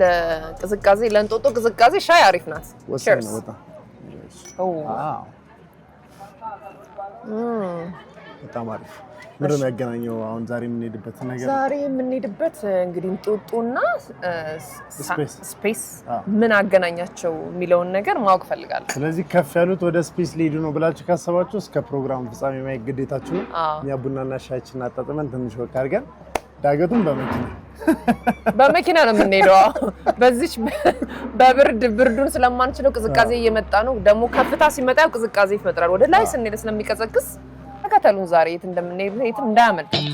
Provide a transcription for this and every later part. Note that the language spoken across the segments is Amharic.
ለቅዝቃዜ ለእንጦጦ ቅዝቃዜ ሻይ አሪፍ ናት ወሰነ ወጣ በጣም አሪፍ ምንም ያገናኘው አሁን ዛሬ የምንሄድበት እንግዲህ እንጦጦና ስፔስ ምን አገናኛቸው የሚለውን ነገር ማወቅ ፈልጋለሁ ስለዚህ ከፍ ያሉት ወደ ስፔስ ሊሄዱ ነው ብላችሁ ካሰባችሁ እስከ ፕሮግራም ፍጻሜ ማየት ግዴታችሁ ነው እኛ ቡናና ሻያችንን አጣጥመን ትንሽ ወክ አድርገን ዳገቱን በመኪና ነው የምንሄደው በዚች ብርዱን ስለማንችለው ቅዝቃዜ እየመጣ ነው ደግሞ ከፍታ ሲመጣ ቅዝቃዜ ይፈጥራል ወደ ላይ ስንሄድ ስለሚቀዘቅዝ ተከተሉን ዛሬ የት እንደምንሄድ የትም እንዳያመልጣችሁ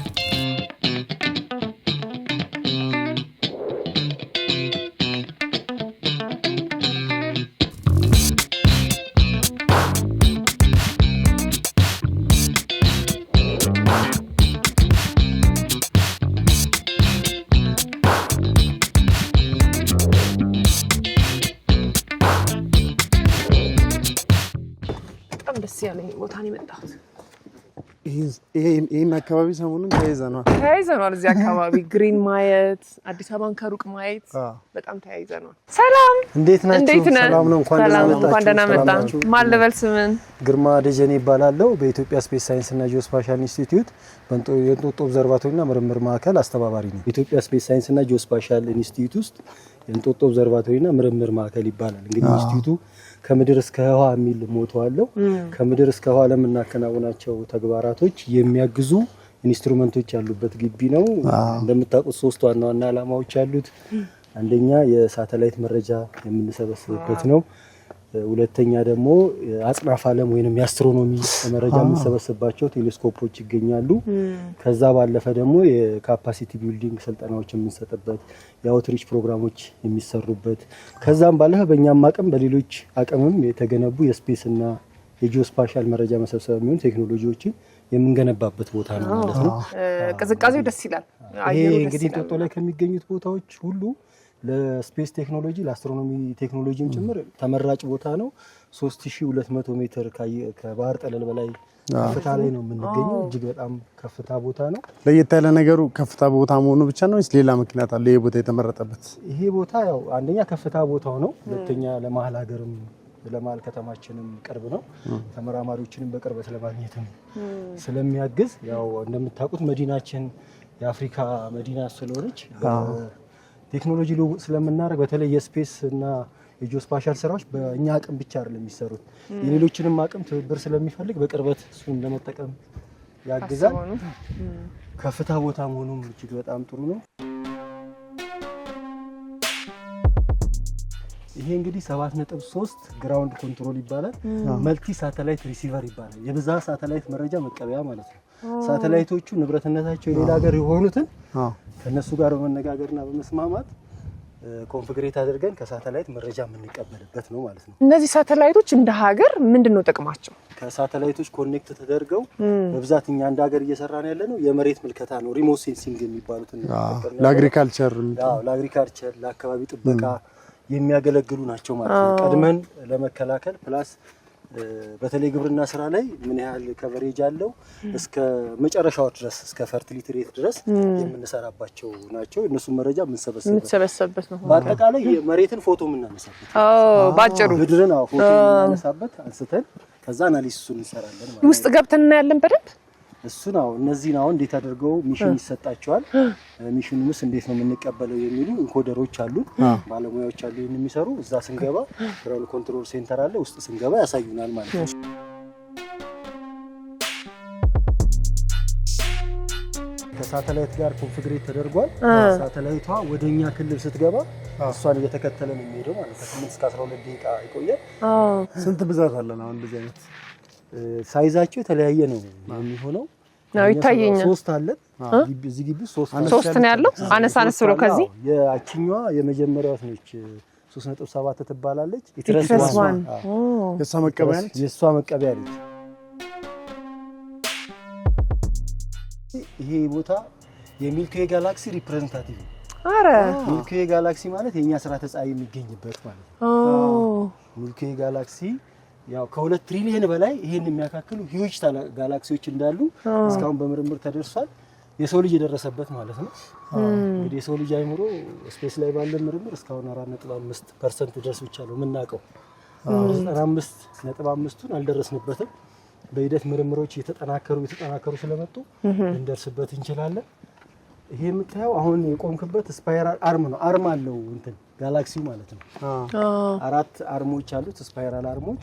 በጣም ደስ ያለኝ ቦታ ነው የመጣሁት ይሄን አካባቢ ሰሞኑን ተያይዘናል እዚህ አካባቢ ግሪን ማየት አዲስ አበባን ከሩቅ ማየት በጣም ተያይዘናል ሰላም እንዴት ናችሁ ሰላም ነው እንኳን ደህና መጣ ማን ልበል ስምን ግርማ ደጀኔ ይባላልው በኢትዮጵያ ስፔስ ሳይንስ እና ጂኦስፓሻል ኢንስቲትዩት የእንጦጦ ኦብዘርቫቶሪና ምርምር ማዕከል አስተባባሪ ነኝ ኢትዮጵያ ስፔስ ሳይንስ እና ጂኦስፓሻል ኢንስቲትዩት ውስጥ የእንጦጦ ኦብዘርቫቶሪና ምርምር ማዕከል ይባላል እንግዲህ ኢንስቲትዩቱ ከምድር እስከ ህዋ የሚል ሞቶ አለው ከምድር እስከ ህዋ ለምናከናውናቸው ተግባራቶች የሚያግዙ ኢንስትሩመንቶች ያሉበት ግቢ ነው እንደምታውቁት ሶስት ዋና ዓላማዎች አሉት አንደኛ የሳተላይት መረጃ የምንሰበስብበት ነው ሁለተኛ ደግሞ አጽናፈ ዓለም ወይንም የአስትሮኖሚ መረጃ የምንሰበስብባቸው ቴሌስኮፖች ይገኛሉ ከዛ ባለፈ ደግሞ የካፓሲቲ ቢልዲንግ ስልጠናዎች የምንሰጥበት የአውትሪች ፕሮግራሞች የሚሰሩበት ከዛም ባለፈ በእኛም አቅም በሌሎች አቅምም የተገነቡ የስፔስ እና የጂኦስፓሻል መረጃ መሰብሰብ የሚሆን ቴክኖሎጂዎችን የምንገነባበት ቦታ ነው ማለት ነው ቅዝቃዜው ደስ ይላል ይሄ እንግዲህ እንጦጦ ላይ ከሚገኙት ቦታዎች ሁሉ ለስፔስ ቴክኖሎጂ ለአስትሮኖሚ ቴክኖሎጂም ጭምር ተመራጭ ቦታ ነው 3200 ሜትር ከባህር ጠለል በላይ ከፍታ ላይ ነው የምንገኘው እጅግ በጣም ከፍታ ቦታ ነው ለየት ያለ ነገሩ ከፍታ ቦታ መሆኑ ብቻ ነው ወይስ ሌላ ምክንያት አለ ይሄ ቦታ የተመረጠበት ይሄ ቦታ ያው አንደኛ ከፍታ ቦታው ነው ሁለተኛ ለመሃል ሀገርም ለመሃል ከተማችንም ቅርብ ነው ተመራማሪዎችንም በቅርበት ለማግኘትም ስለሚያግዝ ያው እንደምታውቁት መዲናችን የአፍሪካ መዲና ስለሆነች ቴክኖሎጂ ልውውጥ ስለምናደርግ በተለይ የስፔስ እና የጂኦስፓሻል ስራዎች በእኛ አቅም ብቻ አይደለም የሚሰሩት የሌሎችንም አቅም ትብብር ስለሚፈልግ በቅርበት እሱን ለመጠቀም ያግዛል ከፍታ ቦታ መሆኑም እጅግ በጣም ጥሩ ነው ይሄ እንግዲህ 7.3 ግራውንድ ኮንትሮል ይባላል መልቲ ሳተላይት ሪሲቨር ይባላል የብዛ ሳተላይት መረጃ መቀበያ ማለት ነው ሳተላይቶቹ ንብረትነታቸው የሌላ ሀገር የሆኑትን ከነሱ ጋር በመነጋገርና በመስማማት ኮንፊግሬት አድርገን ከሳተላይት መረጃ የምንቀበልበት ነው ማለት ነው እነዚህ ሳተላይቶች እንደ ሀገር ምንድነው ጥቅማቸው ከሳተላይቶች ኮኔክት ተደርገው በብዛት እኛ እንደ ሀገር እየሰራን ያለነው የመሬት ምልከታ ነው ሪሞት ሴንሲንግ የሚባሉት ለአግሪካልቸር ለአካባቢ ጥበቃ የሚያገለግሉ ናቸው ማለት ነው ቀድመን ለመከላከል ፕላስ በተለይ ግብርና ስራ ላይ ምን ያህል ከቨሬጅ አለው እስከ መጨረሻው ድረስ እስከ ፈርቲሊቲ ሬት ድረስ የምንሰራባቸው ናቸው እነሱ መረጃ የምንሰበስብበት ነው በአጠቃላይ የመሬትን ፎቶ የምናነሳበት ባጭሩ ምድርን ፎቶ የምናነሳበት አንስተን ከዛ አናሊሲሱን እንሰራለን ማለት ውስጥ ገብተን እናያለን በደንብ እሱ ነው እነዚህ ነው እንዴት አድርገው ሚሽን ይሰጣቸዋል ሚሽኑስ እንዴት ነው የምንቀበለው የሚሉ ኢንኮደሮች አሉ ባለሙያዎች አሉ የሚሰሩ እዛ ስንገባ ግራውንድ ኮንትሮል ሴንተር አለ ውስጥ ስንገባ ያሳዩናል ማለት ነው ከሳተላይት ጋር ኮንፊግሬት ተደርጓል ሳተላይቷ ወደኛ ክልል ስትገባ እሷን እየተከተለ ነው የሚሄደው ማለት ነው 8 እስከ 12 ደቂቃ ይቆያል ስንት ብዛት አለን አሁን እንደዚህ አይነት ሳይዛቸው የተለያየ ነው የሚሆነው ነው ይታየኛል 3 አለ እዚህ ግቢ 3 ነው ያለው አነሳነስ ብሎ ከዚህ የአችኛዋ የመጀመሪያው ነች 3.7 ትባላለች ኢትረስዋን የሷ መቀበያ ነች ይሄ ቦታ የሚልኪ ዌይ ጋላክሲ ሪፕሬዘንታቲቭ አረ ሚልኪ ዌይ ጋላክሲ ማለት የኛ ስርዓተ ፀሐይ የሚገኝበት ማለት ነው ሚልኪ ዌይ ጋላክሲ ያው ከ2 ትሪሊየን በላይ ይሄን የሚያካክሉ ሂውጅ ጋላክሲዎች እንዳሉ እስካሁን በምርምር ተደርሷል የሰው ልጅ የደረሰበት ማለት ነው እንግዲህ የሰው ልጅ አይምሮ ስፔስ ላይ ባለ ምርምር እስካሁን 4.5% ድረስ ብቻ ነው የምናውቀው። 95.5ቱን አልደረስንበትም። በሂደት ምርምሮች የተጠናከሩ ስለመጡ እንደርስበት እንችላለን። ይሄ የምታየው አሁን የቆምክበት ስፓይራል አርም ነው። አርም አለው እንትን ጋላክሲው ማለት ነው። 4 አርሞች አሉት፣ ስፓይራል አርሞች።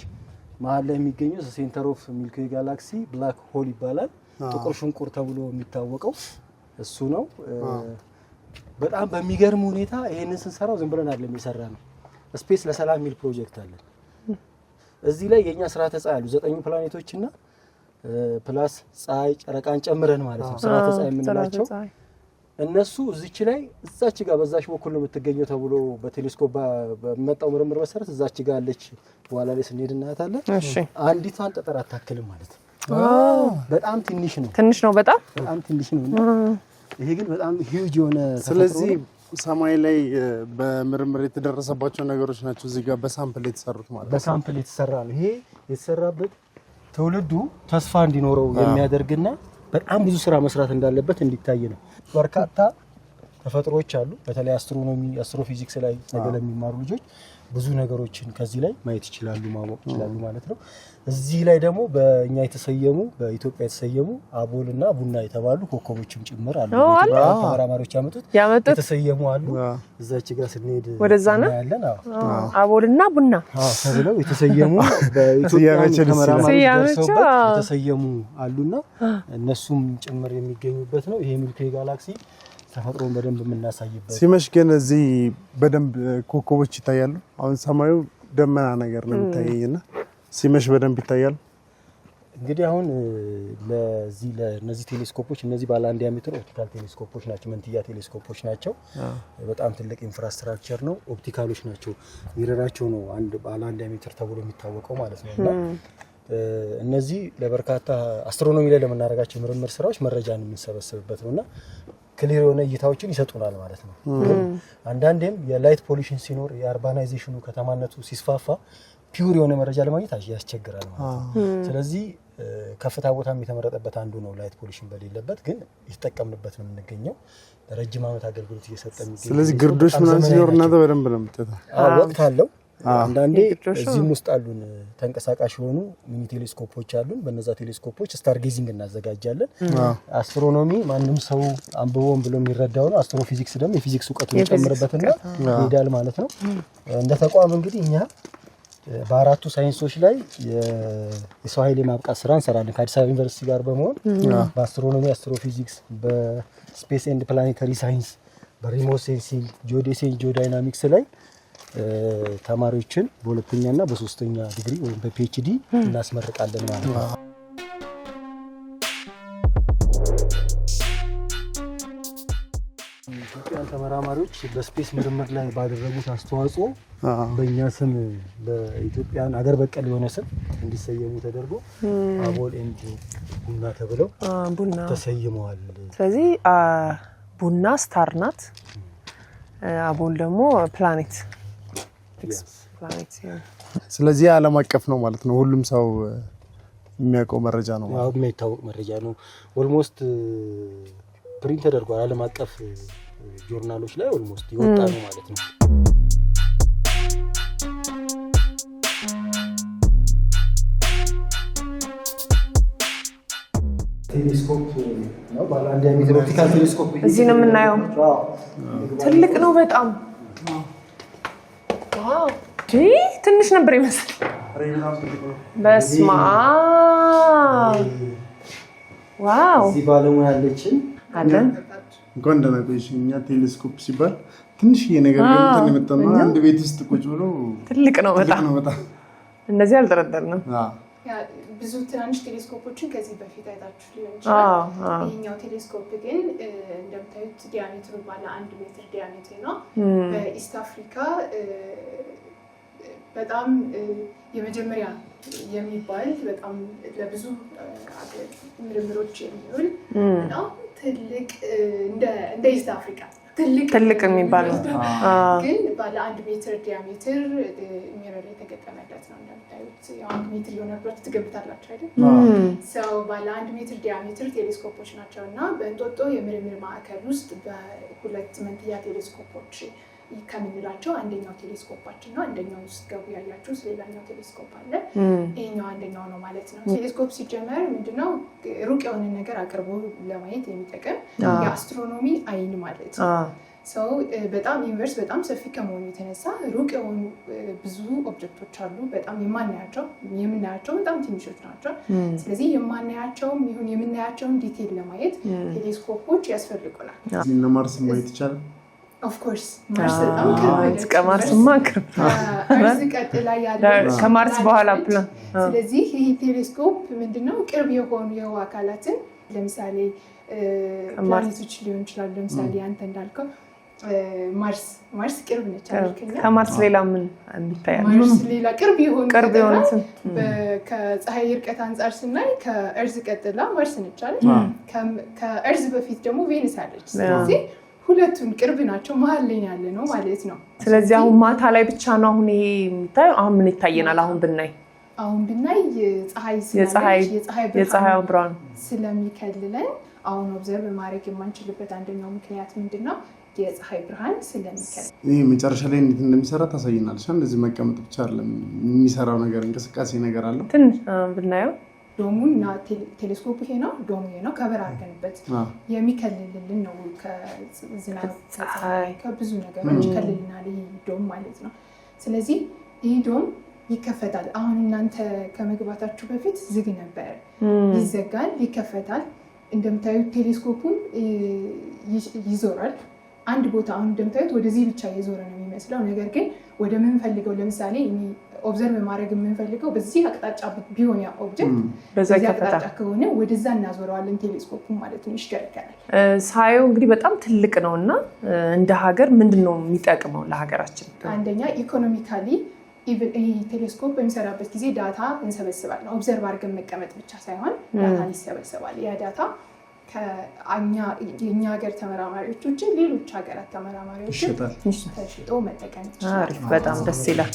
መሀል ላይ የሚገኘው ሴንተር ኦፍ ሚልኪ ዌይ ጋላክሲ ብላክ ሆል ይባላል። ጥቁር ሽንቁር ተብሎ የሚታወቀው እሱ ነው። በጣም በሚገርም ሁኔታ ይሄንን ስንሰራው ዝም ብለን አይደለም የሰራነው። ስፔስ ለሰላም የሚል ፕሮጀክት አለን። እዚህ ላይ የኛ ስርዓተ ፀሐይ አሉ 9 ፕላኔቶችና ፕላስ ፀሐይ ጨረቃን ጨምረን ማለት ነው ስርዓተ ፀሐይ የምንላቸው እነሱ እዚች ላይ እዛች ጋር በዛች በኩል ነው የምትገኘው ተብሎ በቴሌስኮፕ በመጣው ምርምር መሰረት እዛች ጋር አለች። በኋላ ላይ ስንሄድ እናያታለን። አንዲቷን ጠጠር አታክልም ማለት ነው። በጣም ትንሽ ነው በጣም ትንሽ ነው። ይሄ ግን በጣም ሂውጅ የሆነ ስለዚህ ሰማይ ላይ በምርምር የተደረሰባቸው ነገሮች ናቸው እዚህ ጋር በሳምፕል የተሰሩት ማለት ነው። በሳምፕል የተሰራ ነው። ይሄ የተሰራበት ትውልዱ ተስፋ እንዲኖረው የሚያደርግና በጣም ብዙ ስራ መስራት እንዳለበት እንዲታይ ነው። በርካታ ተፈጥሮዎች አሉ። በተለይ አስትሮፊዚክስ ላይ ነገር ለሚማሩ ልጆች ብዙ ነገሮችን ከዚህ ላይ ማየት ይችላሉ፣ ማወቅ ይችላሉ ማለት ነው። እዚህ ላይ ደግሞ በእኛ በኢትዮጵያ የተሰየሙ አቦልና ቡና የተባሉ ኮከቦችም ጭምር አሉ። ተመራማሪዎች የተሰየሙ አሉ። እዛች ጋር ስንሄድ ወደዛ ነው ያለን። አቦልና ቡና ተብለው የተሰየሙ በኢትዮጵያ ተመራማሪዎች የተሰየሙ አሉና እነሱም ጭምር የሚገኙበት ነው። ይሄ ሚልኪ ዌይ ጋላክሲ ተፈጥሮን በደንብ የምናሳይበት። ሲመሽ ግን እዚህ በደንብ ኮከቦች ይታያሉ። አሁን ሰማዩ ደመና ነገር ነው የሚታየኝና ሲመሽ በደንብ ይታያል። እንግዲህ አሁን ለነዚህ ቴሌስኮፖች እነዚህ ባለ 1 ዲያሜትር ኦፕቲካል ቴሌስኮፖች ናቸው፣ መንትያ ቴሌስኮፖች ናቸው። በጣም ትልቅ ኢንፍራስትራክቸር ነው። ኦፕቲካሎች ናቸው። ሚረራቸው ነው ባለ 1 ዲያሜትር ተብሎ የሚታወቀው ማለት ነውና እነዚህ ለበርካታ አስትሮኖሚ ላይ ለምናደርጋቸው ምርምር ስራዎች መረጃን የምንሰበስብበት ነውና ክሊር የሆነ እይታዎችን ይሰጡናል ማለት ነው። አንዳንዴም የላይት ፖሊሽን ሲኖር የአርባናይዜሽኑ ከተማነቱ ሲስፋፋ ፒውር የሆነ መረጃ ለማግኘት ያስቸግራል ማለት ነው። ስለዚህ ከፍታ ቦታም የተመረጠበት አንዱ ነው ላይት ፖሊሽን በሌለበት፣ ግን እየተጠቀምንበት ነው የምንገኘው። ለረጅም ዓመት አገልግሎት እየሰጠ የሚገኝ። ስለዚህ ግርዶሽ ምናምን ሲኖር እናንተ በደንብ ነው የምትጠጣው? ወቅት አለው። አንዳንዴ እዚህም ውስጥ አሉን ተንቀሳቃሽ የሆኑ ሚኒ ቴሌስኮፖች አሉን። በእነዛ ቴሌስኮፖች ስታር ጌዚንግ እናዘጋጃለን። አስትሮኖሚ ማንም ሰው አንብቦም ብሎ የሚረዳው ነው። አስትሮፊዚክስ ደግሞ የፊዚክስ እውቀቱን ይጨምርበትና ይሄዳል ማለት ነው። እንደ ተቋም እንግዲህ እኛ በአራቱ ሳይንሶች ላይ የሰው ኃይል የማብቃት ስራ እንሰራለን ከአዲስ አበባ ዩኒቨርሲቲ ጋር በመሆን በአስትሮኖሚ፣ አስትሮፊዚክስ፣ በስፔስ ኤንድ ፕላኔታሪ ሳይንስ፣ በሪሞት ሴንሲንግ፣ ጂኦዴሲንግ፣ ጂኦዳይናሚክስ ላይ ተማሪዎችን በሁለተኛና በሶስተኛ ዲግሪ ወይም በፒኤችዲ እናስመርቃለን ማለት ነው። ኢትዮጵያን ተመራማሪዎች በስፔስ ምርምር ላይ ባደረጉት አስተዋጽኦ በእኛ ስም በኢትዮጵያን አገር በቀል የሆነ ስም እንዲሰየሙ ተደርጎ አቦል ኤንድ ቡና ተብለው ተሰይመዋል። ስለዚህ ቡና ስታር ናት፣ አቦል ደግሞ ፕላኔት። ስለዚህ ዓለም አቀፍ ነው ማለት ነው። ሁሉም ሰው የሚያውቀው መረጃ ነው ማለት ነው። የሚታወቅ መረጃ ነው። ኦልሞስት ፕሪንት ተደርጓል። ዓለም አቀፍ ጆርናሎች ላይ ኦልሞስት ይወጣ ነው ማለት ነው። ቴሌስኮፕ ነው ባለ 1 ዲያሜትር ኦፕቲካል ቴሌስኮፕ እዚህ ነው የምናየው። ትልቅ ነው በጣም። ዋው ትንሽ ነበር ይመስል። በስመ አብ ዋው። እዚህ ባለሙያ ያለችን አለን። እንኳን ደህና ቆይሽ። እኛ ቴሌስኮፕ ሲባል ትንሽዬ ነገር ግን የምትመጣው አንድ ቤት ውስጥ ቁጭ ብሎ ትልቅ ነው በጣም። እንደዚህ አልጠረጠርንም። ብዙ ትናንሽ ቴሌስኮፖችን ከዚህ በፊት አይታችሁ ሊሆን ይችላል። ይሄኛው ቴሌስኮፕ ግን እንደምታዩት ዲያሜትሩ ባለ 1 ሜትር ዲያሜትር ነው። በኢስት አፍሪካ በጣም የመጀመሪያ የሚባል በጣም ለብዙ ምርምሮች የሚውል በጣም ትልቅ እንደ ኢስት አፍሪካ ትልቅ የሚባል ነው ግን ባለ 1 ሜትር ዲያሜትር ሚረር የተገጠመለት ነው እንደምታዩት 1 ሜትር የሆነበት ትገምታላችሁ አይደል ሰው ባለ 1 ሜትር ዲያሜትር ቴሌስኮፖች ናቸውና በእንጦጦ የምርምር ማዕከል ውስጥ በሁለት መንትያ ቴሌስኮፖች ከምንላቸው አንደኛው ቴሌስኮፓችን ነው አንደኛው ውስጥ ገቡ ያያችሁት ሌላኛው ቴሌስኮፕ አለ ይሄኛው አንደኛው ነው ማለት ነው ቴሌስኮፕ ሲጀመር ምንድነው ሩቅ የሆነ ነገር አቅርቦ ለማየት የሚጠቅም የአስትሮኖሚ አይን ማለት ነው ሰው በጣም ዩኒቨርስ በጣም ሰፊ ከመሆኑ የተነሳ ሩቅ የሆኑ ብዙ ኦብጀክቶች አሉ በጣም የምናያቸው በጣም ትንሾች ናቸው ስለዚህ የማናያቸውም ይሁን የምናያቸውን ዲቴል ለማየት ቴሌስኮፖች ያስፈልጉናል እነ ማርስ ማየት ይቻላል Of course, Mars በጣም ቅርብ ከማርስ ማቅርብ እርዝ ቀጥላ ያለው ከማርስ በኋላ ፕላን ስለዚህ ይሄ ቴሌስኮፕ ምንድነው ቅርብ የሆኑ የህዋ አካላትን ለምሳሌ ፕላኔቶች ሊሆን ይችላል ለምሳሌ አንተ እንዳልከው ማርስ ቅርብ ነች አይደል ከማርስ ሌላ ምን እንታያለን ማርስ ሌላ ቅርብ የሆኑት ከፀሐይ ርቀት አንፃር ስናይ ከእርዝ ቀጥላ ማርስ ነች አይደል ከእርዝ በፊት ደግሞ ቬኑስ አለች ስለዚህ ሁለቱም ቅርብ ናቸው መሃል ላይ ያለ ነው ማለት ነው ስለዚህ አሁን ማታ ላይ ብቻ ነው አሁን ይሄ የሚታየው አሁን ምን ይታየናል አሁን ብናይ የፀሐይ ብርሃን ስለሚከልለን አሁን ኦብዘርቭ ማድረግ የማንችልበት አንደኛው ምክንያት ምንድነው የፀሐይ ብርሃን ስለሚከልል ይሄ መጨረሻ ላይ እንዴት እንደሚሰራ ታሳይናለሽ እንደዚህ መቀመጥ ብቻ አይደለም የሚሰራው ነገር እንቅስቃሴ ነገር አለው ትንሽ ብናየው ዶሙና ቴሌስኮፕ ይሄ ነው ዶሙ ይሄ ነው ከበር አድርገንበት የሚከልልልን ነው ከዝናብ ከብዙ ነገሮች ከልልናል ይሄ ዶም ማለት ነው ስለዚህ ይሄ ዶም ይከፈታል አሁን እናንተ ከመግባታችሁ በፊት ዝግ ነበር ይዘጋል ይከፈታል እንደምታዩት ቴሌስኮፑን ይዞራል አንድ ቦታ አሁን እንደምታዩት ወደዚህ ብቻ እየዞረ ነው የሚመስለው ነገር ግን ወደ ምን ፈልገው ለምሳሌ ኦብዘርቭ ማድረግ የምንፈልገው በዚህ አቅጣጫ ቢሆን ያ ኦብጀክት በዚህ አቅጣጫ ከሆነ ወደዛ እናዞረዋለን ቴሌስኮፑ ማለት ነው ይሽከረከራል ሳየው እንግዲህ በጣም ትልቅ ነውና እንደ ሀገር ምንድነው የሚጠቅመው ለሀገራችን አንደኛ ኢኮኖሚካሊ ኢቭን ይሄ ቴሌስኮፕ በሚሰራበት ጊዜ ዳታ እንሰበስባለን ኦብዘርቭ አድርገን መቀመጥ ብቻ ሳይሆን ዳታ ይሰበስባል ያ ዳታ የኛ ሀገር ተመራማሪዎች ውጭ ሌሎች ሀገራት ተመራማሪዎች ተሽጦ መጠቀም አሪፍ በጣም ደስ ይላል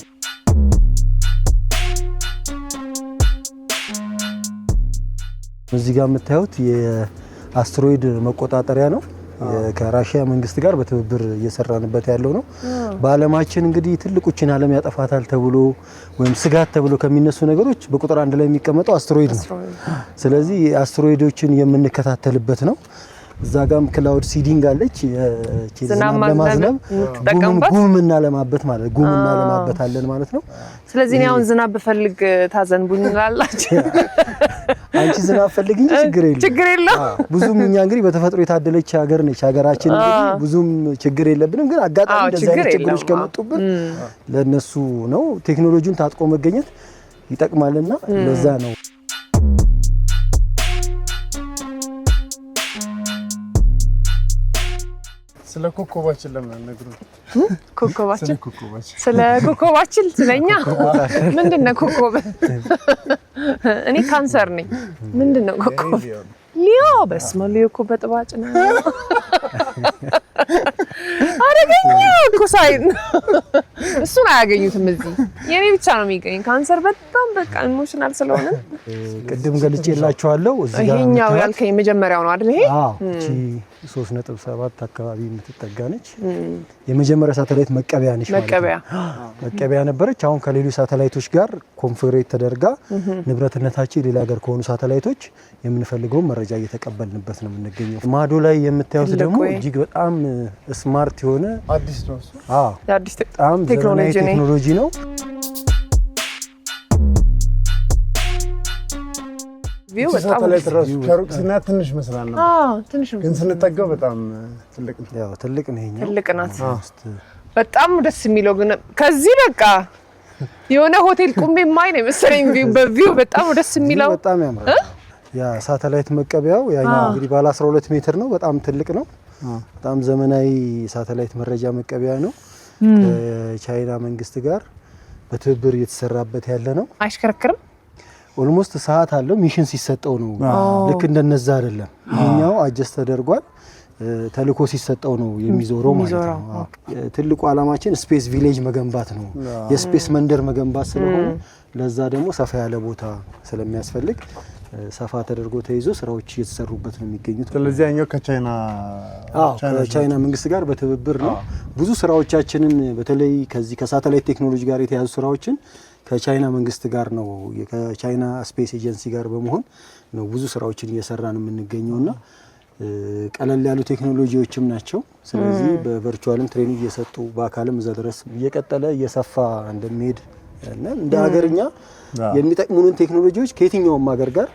እዚህ ጋር የምታዩት የአስትሮይድ መቆጣጠሪያ ነው ከራሺያ መንግስት ጋር በትብብር እየሰራንበት ያለው ነው በአለማችን እንግዲህ ትልቁችን ዓለም ያጠፋታል ተብሎ ወይም ስጋት ተብሎ ከሚነሱ ነገሮች በቁጥር 1 ላይ የሚቀመጠው አስትሮይድ ነው ስለዚህ አስትሮይዶችን የምንከታተልበት ነው እዛ ጋርም ክላውድ ሲዲንግ አለች ዝናብ ለማዝነብ ጉምና ለማበት ማለት ጉምና ለማበት አለን ማለት ነው ስለዚህ ነው አሁን ዝናብ በፈልግ ታዘንቡኝ ይላላችሁ አንቺ ዝናብ ፈልግ እንጂ ችግር የለም ብዙም እኛ እንግዲህ በተፈጥሮ የታደለች ሀገር ነች ሀገራችን እንግዲህ ብዙም ችግር የለብንም ግን አጋጣሚ እንደዛ አይነት ችግሮች ከመጡብን ለነሱ ነው ቴክኖሎጂውን ታጥቆ መገኘት ይጠቅማልና ለዛ ነው ስለ ኮኮባችን ለምን ነግሩ ኮኮባችን ስለኛ ምንድነው ኮኮብ እኔ ካንሰር ነኝ ምንድነው ኮኮብ ሊዮ በስመ ሊዮ እኮ በጥባጭ ነው አረገኝ እኮ ሳይን እሱን አያገኙትም እዚህ የኔ ብቻ ነው የሚገኝ ካንሰር በጣም በቃ ኢሞሽናል ስለሆነ ቅድም ገልጬላችኋለሁ እዚህ ጋር ይሄኛው ያልከኝ መጀመሪያው ነው አይደል ይሄ እቺ 3.7 አካባቢ የምትጠጋነች የመጀመሪያ ሳተላይት መቀበያ ነች መቀበያ ነበረች አሁን ከሌሎች ሳተላይቶች ጋር ኮንፊግሬት ተደርጋ ንብረትነታቸው ሌላ ሀገር ከሆኑ ሳተላይቶች የምንፈልገው መረጃ እየተቀበልንበት ነው የምንገኘው ማዶ ላይ የምታዩት ደግሞ እጅግ በጣም ስማርት የሆነ አዲስ ነው አዲስ ቴክኖሎጂ ነው ቪው በጣም ከሩቅ ስናት ትንሽ መስላል ነው ትንሽ ነው ግን ስንጠጋው በጣም ትልቅ ነው ያው ትልቅ ነው ይሄኛው ትልቅ ናት በጣም ደስ የሚለው ግን ከዚህ በቃ የሆነ ሆቴል ቁሜ ማይ ነው መሰለኝ በቪው በጣም ደስ የሚለው በጣም ያምራል ያ ሳተላይት መቀበያው ያኛው እንግዲህ ባለ 12 ሜትር ነው በጣም ትልቅ ነው በጣም ዘመናዊ ሳተላይት መረጃ መቀበያ ነው ከቻይና መንግስት ጋር በትብብር እየተሰራበት ያለ ነው አይሽከረከርም ኦልሞስት ሰዓት አለው ሚሽን ሲሰጠው ነው ልክ እንደነዛ አይደለም ይሄኛው አጀስት ተደርጓል ተልእኮ ሲሰጠው ነው የሚዞረው ማለት ነው። ትልቁ ዓላማችን ስፔስ ቪሌጅ መገንባት ነው። የስፔስ መንደር መገንባት ስለሆነ ለዛ ደግሞ ሰፋ ያለ ቦታ ስለሚያስፈልግ ሰፋ ተደርጎ ተይዞ ስራዎች እየተሰሩበት ነው የሚገኙት። ስለዚህ ያኛው ከቻይና መንግስት ጋር በትብብር ነው ብዙ ስራዎቻችንን በተለይ ከዚህ ከሳተላይት ቴክኖሎጂ ጋር የተያዙ ስራዎችን ከቻይና መንግስት ጋር ነው ከቻይና ስፔስ ኤጀንሲ ጋር በመሆን ነው ብዙ ስራዎችን እየሰራን የምንገኘውና ቀለል ያሉ ቴክኖሎጂዎችም ናቸው። ስለዚህ በቨርቹዋልም ትሬኒንግ እየሰጡ በአካልም እዛ ድረስ እየቀጠለ እየሰፋ እንደሚሄድ እና እንደ ሀገርኛ የሚጠቅሙንን ቴክኖሎጂዎች ከየትኛውም ሀገር ጋር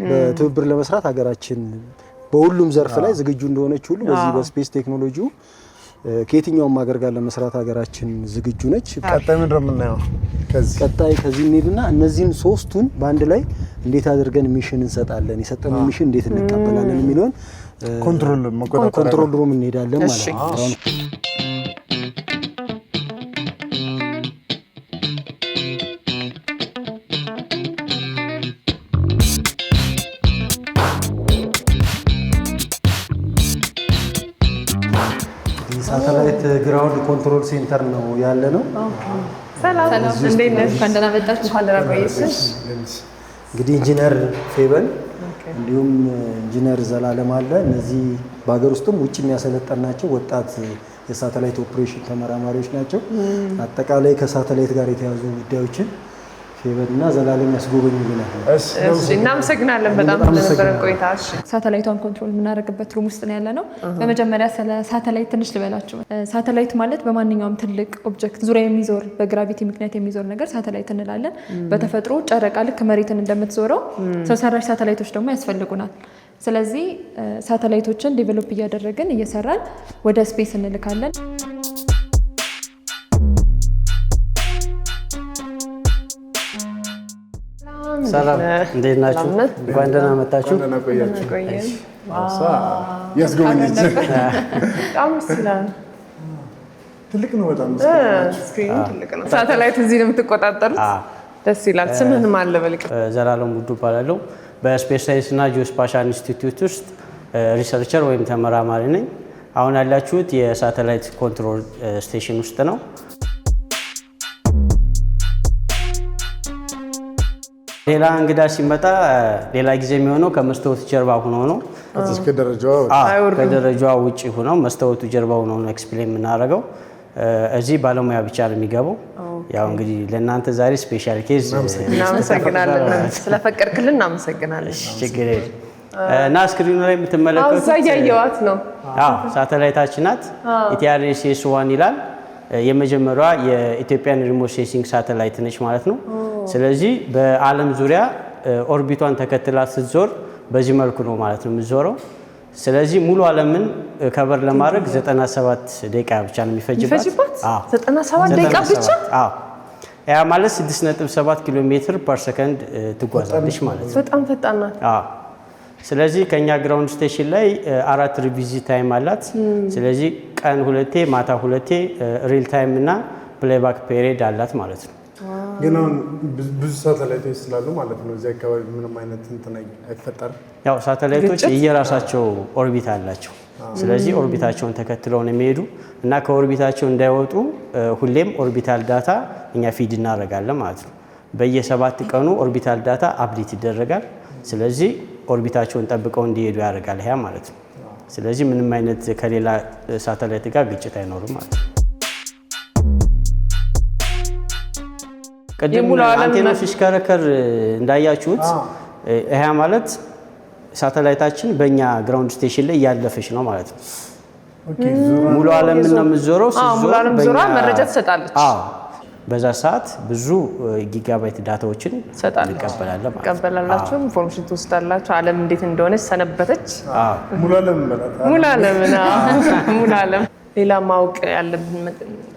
በትብብር ለመስራት ሀገራችን በሁሉም ዘርፍ ላይ ዝግጁ እንደሆነች ሁሉ በዚህ በስፔስ ቴክኖሎጂው ከየትኛውም ሀገር ጋር ለመስራት ሀገራችን ዝግጁ ነች። ቀጣይ ምን እንደምናየው ከዚህ እንሄድና እነዚህን ሶስቱን በአንድ ላይ እንዴት አድርገን ሚሽን እንሰጣለን፣ የሰጠነው ሚሽን እንዴት እንቀበላለን የሚለውን ኮንትሮል ሩም እንሄዳለን ማለት ነው። ሳተላይት ግራውንድ ኮንትሮል ሴንተር ነው ያለ ነው። ሰላም እንዴት ነሽ? እንኳን ደህና መጣችሁ። እንኳን ደህና ቆየሽ። እንግዲህ ኢንጂነር ፌበን እንዲሁም ኢንጂነር ዘላለም አለ። እነዚህ በሀገር ውስጥም ውጭ የሚያሰለጠናቸው ወጣት የሳተላይት ኦፕሬሽን ተመራማሪዎች ናቸው። አጠቃላይ ከሳተላይት ጋር የተያዙ ጉዳዮችን ፌበንና ዘላለም ያስጎበኙልናል። እሺ እናመሰግናለን በጣም ለነበረን ቆይታ። ሳተላይቷን ኮንትሮል የምናደርግበት ሩም ውስጥ ነው ያለ ነው። በመጀመሪያ ስለ ሳተላይት ትንሽ ልበላችሁ። ሳተላይት ማለት በማንኛውም ትልቅ ኦብጀክት ዙሪያ የሚዞር በግራቪቲ ምክንያት የሚዞር ነገር ሳተላይት እንላለን። በተፈጥሮ ጨረቃ ልክ መሬትን እንደምትዞረው ሰው ሰራሽ ሳተላይቶች ደግሞ ያስፈልጉናል። ስለዚህ ሳተላይቶችን ዴቨሎፕ እያደረግን እየሰራን ወደ ስፔስ እንልካለን። ሰላም እንዴት ናችሁ? እንኳን ደህና መጣችሁ። ያስጎበኘች በጣም ይችላል። ትልቅ ነው በጣም ስክሪኑ ትልቅ ነው። ሳተላይት እዚህ ነው የምትቆጣጠሩት? ደስ ይላል። ስምህን ማን ልበልቅ? ዘላለም ውዱ እባላለሁ። በስፔስ ሳይንስ እና ጂኦስፓሻል ኢንስቲትዩት ውስጥ ሪሰርቸር ወይም ተመራማሪ ነኝ። አሁን ያላችሁት የሳተላይት ኮንትሮል ስቴሽን ውስጥ ነው። ሌላ እንግዳ ሲመጣ ሌላ ጊዜ የሚሆነው ከመስታወቱ ጀርባ ሆኖ ነው። ከደረጃዋ ውጪ ሆነው መስታወቱ ጀርባ ሆኖ ነው ኤክስፕሌን የምናደርገው። እዚህ ባለሙያ ብቻ ነው የሚገባው። ያው እንግዲህ ለእናንተ ዛሬ ስፔሻል ኬዝ እናመሰግናለን። ስለፈቀድክልን እናመሰግናለን። ችግር የለም። እና ስክሪኑ ላይ የምትመለከቱት እዛ ያየዋት ነው። ሳተላይታችን ናት። ኢቲአርኤስኤስ-1 ይላል። የመጀመሪያዋ የኢትዮጵያን ሪሞት ሴንሲንግ ሳተላይት ነች ማለት ነው። ስለዚህ በዓለም ዙሪያ ኦርቢቷን ተከትላ ስትዞር በዚህ መልኩ ነው ማለት ነው የምትዞረው። ስለዚህ ሙሉ ዓለምን ከበር ለማድረግ 97 ደቂቃ ብቻ ነው የሚፈጅባት። 97 ደቂቃ ብቻ? አዎ። ያ ማለት 6.7 ኪሎ ሜትር ፐር ሰከንድ ትጓዛለች ማለት ነው። በጣም ፈጣን ናት። አዎ። ስለዚህ ከኛ ግራውንድ ስቴሽን ላይ 4 ሪቪዚት ታይም አላት። ስለዚህ ቀን 2 ማታ 2 ሪል ታይም እና ፕሌይባክ ፔሪድ አላት ማለት ነው። ግን አሁን ብዙ ሳተላይቶች ስላሉ ማለት ነው እዚህ አካባቢ ምንም አይነት እንትን አይፈጠርም። ያው ሳተላይቶች የየራሳቸው ኦርቢት አላቸው። ስለዚህ ኦርቢታቸውን ተከትለው ነው የሚሄዱ እና ከኦርቢታቸው እንዳይወጡ ሁሌም ኦርቢታል ዳታ እኛ ፊድ እናደርጋለን ማለት ነው። በየ7 ቀኑ ኦርቢታል ዳታ አፕዴት ይደረጋል። ስለዚህ ኦርቢታቸውን ጠብቀው እንዲሄዱ ያደርጋል ያ ማለት ነው። ስለዚህ ምንም አይነት ከሌላ ሳተላይት ጋር ግጭት አይኖርም ማለት ነው። ቅድም አንቴናው ሲሽከረከር እንዳያችሁት ይሄ ማለት ሳተላይታችን በእኛ ግራውንድ ስቴሽን ላይ እያለፈች ነው ማለት ነው። ሙሉ ዓለም ነው የምትዞረው። ሙሉ ዓለም ዞራ መረጃ ትሰጣለች። በዛ ሰዓት ብዙ ጊጋባይት ዳታዎችን እንቀበላለን ማለት ነው። ትቀበላላችሁ፣ ኢንፎርሜሽን ትወስዳላችሁ። ዓለም እንዴት እንደሆነች ሰነበተች። ሙሉ ዓለም ማለት ሙሉ ዓለም ሌላ ማወቅ ያለብን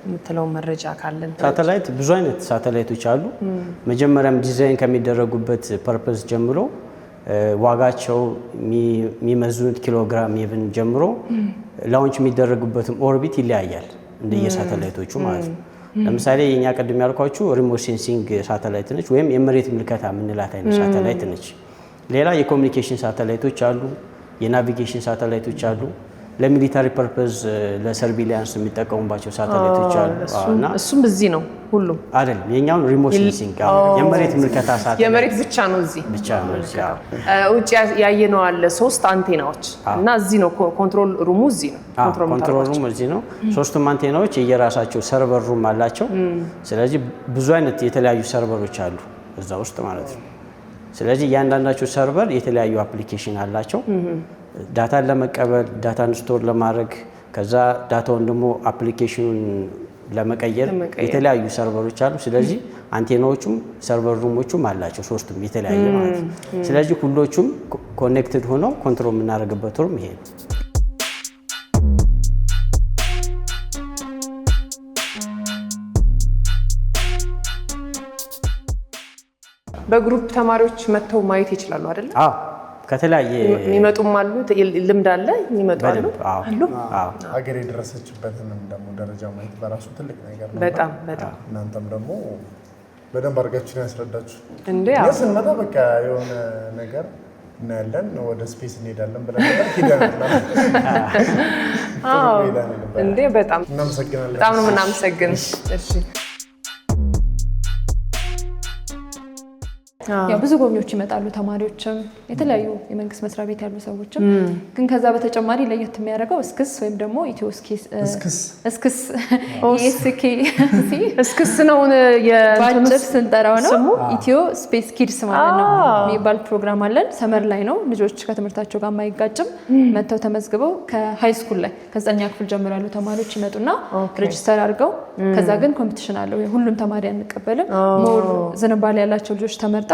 የምትለው መረጃ ካለን? ሳተላይት ብዙ አይነት ሳተላይቶች አሉ። መጀመሪያም ዲዛይን ከሚደረጉበት ፐርፐስ ጀምሮ ዋጋቸው የሚመዝኑት ኪሎግራም ይብን ጀምሮ ላውንች የሚደረጉበትም ኦርቢት ይለያያል እንደየሳተላይቶቹ ማለት ነው። ለምሳሌ የኛ ቀድም ያልኳችሁ ሪሞት ሴንሲንግ ሳተላይት ነች ወይም የመሬት ምልከታ የምንላት አይነት ሳተላይት ነች። ሌላ የኮሙኒኬሽን ሳተላይቶች አሉ፣ የናቪጌሽን ሳተላይቶች አሉ። ለሚሊታሪ ፐርፐዝ ለሰርቪሊያንስ የሚጠቀሙባቸው ሳተላይቶች አሉ። እና እሱም እዚህ ነው ሁሉም አይደለም። የኛውን ሪሞት ሴንሲንግ የመሬት ምልከታ ሳተላይት የመሬት ብቻ ነው እዚህ ብቻ ነው። ውጭ ያየነው አለ 3 አንቴናዎች እና እዚህ ነው ኮንትሮል ሩሙ እዚህ ነው። ኮንትሮል ሩም እዚህ ነው። 3ቱም አንቴናዎች የየራሳቸው ሰርቨር ሩም አላቸው። ስለዚህ ብዙ አይነት የተለያዩ ሰርቨሮች አሉ እዛ ውስጥ ማለት ነው። ስለዚህ እያንዳንዳቸው ሰርቨር የተለያዩ አፕሊኬሽን አላቸው። ዳታን ለመቀበል ዳታን ስቶር ለማድረግ ከዛ ዳታውን ደግሞ አፕሊኬሽኑን ለመቀየር የተለያዩ ሰርቨሮች አሉ። ስለዚህ አንቴናዎቹም ሰርቨር ሩሞቹም አላቸው 3ቱም የተለያየ ማለት ነው። ስለዚህ ሁሎቹም ኮኔክትድ ሆነው ኮንትሮል የምናደርግበት ሩም ይሄ ነው። በግሩፕ ተማሪዎች መጥተው ማየት ይችላሉ አይደል? አዎ ከተለያየ የሚመጡም አሉ። ልምድ አለ የሚመጡ አሉ። ሀገር የደረሰችበትንም ደግሞ ደረጃ ማየት በራሱ ትልቅ ነገር ነው። በጣም እናንተም ደግሞ በደንብ አድርጋችሁ ያስረዳችሁ እንዴ? ስንመጣ በቃ የሆነ ነገር እናያለን ወደ ስፔስ እንሄዳለን ብለን እንዴ? በጣም እናመሰግናለን። በጣም ነው የምናመሰግን። እሺ ያው ብዙ ጎብኚዎች ይመጣሉ፣ ተማሪዎችም የተለያዩ የመንግስት መስሪያ ቤት ያሉ ሰዎችም። ግን ከዛ በተጨማሪ ለየት የሚያደርገው እስክስ ወይም ደግሞ ኢትዮ እስክስ እስክስ ነው የባጭር ስንጠራው ነው። ኢትዮ ስፔስ ኪድስ ማለት ነው የሚባል ፕሮግራም አለን። ሰመር ላይ ነው። ልጆች ከትምህርታቸው ጋር የማይጋጭም መጥተው ተመዝግበው ከሃይ ስኩል ላይ ከ9ኛ ክፍል ጀምሮ ያሉ ተማሪዎች ይመጡና ሬጅስተር አድርገው ከዛ ግን ኮምፒቲሽን አለው። ሁሉም ተማሪ አንቀበልም። ሞር ዝንባሌ ያላቸው ልጆች ተመርጠው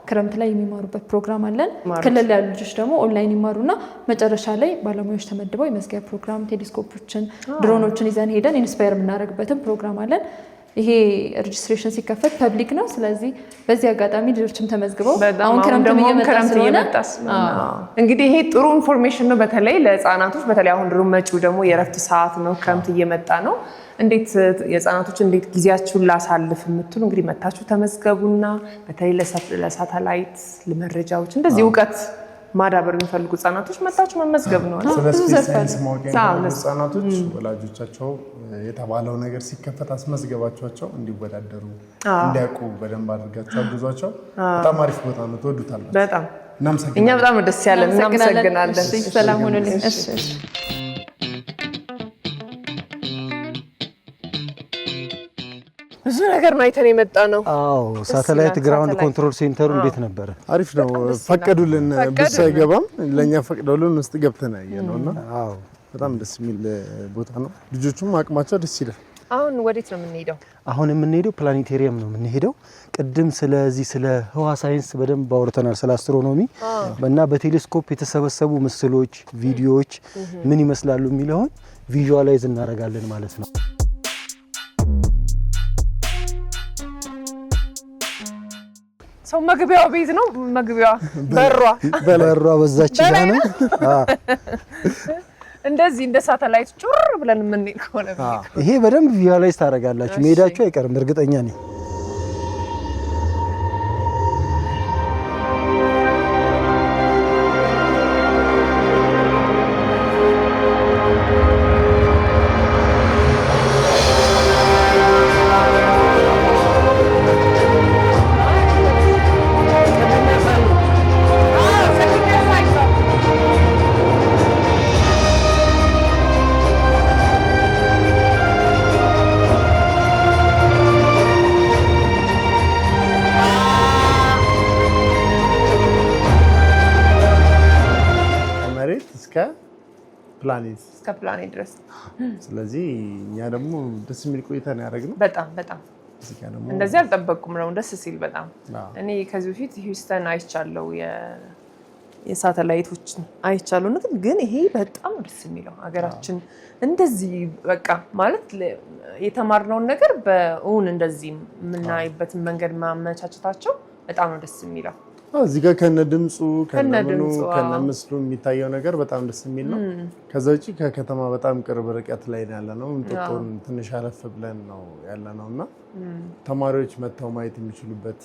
ክረምት ላይ የሚማሩበት ፕሮግራም አለን። ክልል ያሉ ልጆች ደግሞ ኦንላይን ይማሩና መጨረሻ ላይ ባለሙያዎች ተመድበው የመዝጊያ ፕሮግራም ቴሌስኮፖችን፣ ድሮኖችን ይዘን ሄደን ኢንስፓየር የምናደርግበትን ፕሮግራም አለን። ይሄ ሬጅስትሬሽን ሲከፈት ፐብሊክ ነው። ስለዚህ በዚህ አጋጣሚ ልጆችም ተመዝግበው አሁን ክረምት እየመጣ እንግዲህ ይሄ ጥሩ ኢንፎርሜሽን ነው። በተለይ ለህፃናቶች በተለይ አሁን ድሮ መጪው ደግሞ የእረፍት ሰዓት ነው። ክረምት እየመጣ ነው። እንዴት የህፃናቶች እንዴት ጊዜያችሁን ላሳልፍ የምትሉ እንግዲህ መታችሁ ተመዝገቡና በተለይ ለሳተላይት ለመረጃዎች እንደዚህ እውቀት ማዳበር የሚፈልጉ ህፃናቶች መታችሁ መመዝገብ ነው። ስለ ስፔስ ሳይንስ ማወቅ የሚፈልጉ ህፃናቶች ወላጆቻቸው የተባለው ነገር ሲከፈት አስመዝገባቸው እንዲወዳደሩ እንዲያውቁ በደንብ አድርጋችሁ አግዟቸው። በጣም አሪፍ ቦታ ነው። ትወዱታላችሁ። በጣም እኛ በጣም ደስ ያለን እናመሰግናለን። ሰላም ሁኑልኝ። ብዙ ነገር ነው አይተን የመጣ ነው። አዎ ሳተላይት ግራውንድ ኮንትሮል ሴንተሩ እንዴት ነበረ? አሪፍ ነው። ፈቀዱልን፣ ብዙ አይገባም፣ ለኛ ፈቅደውልን ውስጥ ገብተን ያየነውና አዎ በጣም ደስ የሚል ቦታ ነው። ልጆቹም አቅማቸው ደስ ይላል። አሁን ወዴት ነው የምንሄደው? አሁን የምንሄደው ፕላኔቴሪየም ነው የምንሄደው። ቅድም ስለዚህ ስለ ህዋ ሳይንስ በደንብ አውርተናል፣ ስለ አስትሮኖሚ እና በቴሌስኮፕ የተሰበሰቡ ምስሎች፣ ቪዲዮዎች ምን ይመስላሉ የሚለውን ቪዥዋላይዝ እናደርጋለን ማለት ነው። ሰው መግቢያው ቤት ነው። መግቢያዋ በሯ በዛች ጋር ነው። እንደዚህ እንደ ሳተላይት ጩር ብለን የምንሄድ ከሆነ ይሄ በደንብ ቪዥዋላይዝ ታደርጋላችሁ። መሄዳችሁ አይቀርም እርግጠኛ ነኝ። እስከ ፕላኔት ድረስ። ስለዚህ እኛ ደግሞ ደስ የሚል ቆይታ ነው ያደረግነው። በጣም እንደዚህ አልጠበቅኩም ነው ደስ ሲል በጣም። እኔ ከዚህ በፊት ሂውስተን አይቻለሁ፣ የሳተላይቶችን አይቻለሁ። ግን ይሄ በጣም ደስ የሚለው ሀገራችን እንደዚህ በቃ ማለት የተማርነውን ነገር በእውን እንደዚህ የምናይበትን መንገድ ማመቻቸታቸው በጣም ነው ደስ የሚለው። እዚህ ጋር ከነ ድምፁ ከነ ምስሉ የሚታየው ነገር በጣም ደስ የሚል ነው። ከዛ ውጪ ከከተማ በጣም ቅርብ ርቀት ላይ ያለ ነው። እንጦጦን ትንሽ አለፍ ብለን ነው ያለ ነው እና ተማሪዎች መጥተው ማየት የሚችሉበት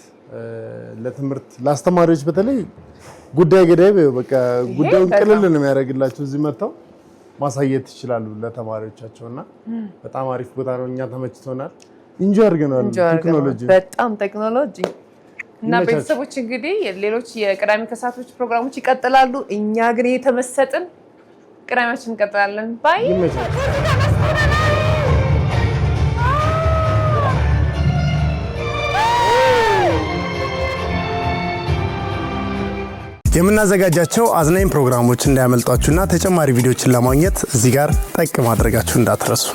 ለትምህርት ለአስተማሪዎች በተለይ ጉዳይ ገዳይ በቃ ጉዳዩን ቅልል ነው የሚያደርግላቸው። እዚህ መጥተው ማሳየት ይችላሉ ለተማሪዎቻቸውና በጣም አሪፍ ቦታ ነው። እኛ ተመችቶናል። ኢንጆይ አድርገናል። ቴክኖሎጂ በጣም ቴክኖሎጂ እና ቤተሰቦች እንግዲህ ሌሎች የቅዳሜ ከሰዓቶች ፕሮግራሞች ይቀጥላሉ። እኛ ግን የተመሰጥን ቅዳሜያችን እንቀጥላለን። ባይ የምናዘጋጃቸው አዝናኝ ፕሮግራሞች እንዳያመልጧችሁና ተጨማሪ ቪዲዮችን ለማግኘት እዚህ ጋር ጠቅ ማድረጋችሁ እንዳትረሱ።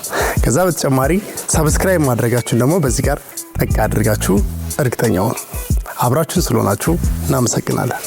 ከዛ በተጨማሪ ሰብስክራይብ ማድረጋችሁን ደግሞ በዚህ ጋር ጠቅ አድርጋችሁ እርግጠኛውን አብራችሁን ስለሆናችሁ እናመሰግናለን።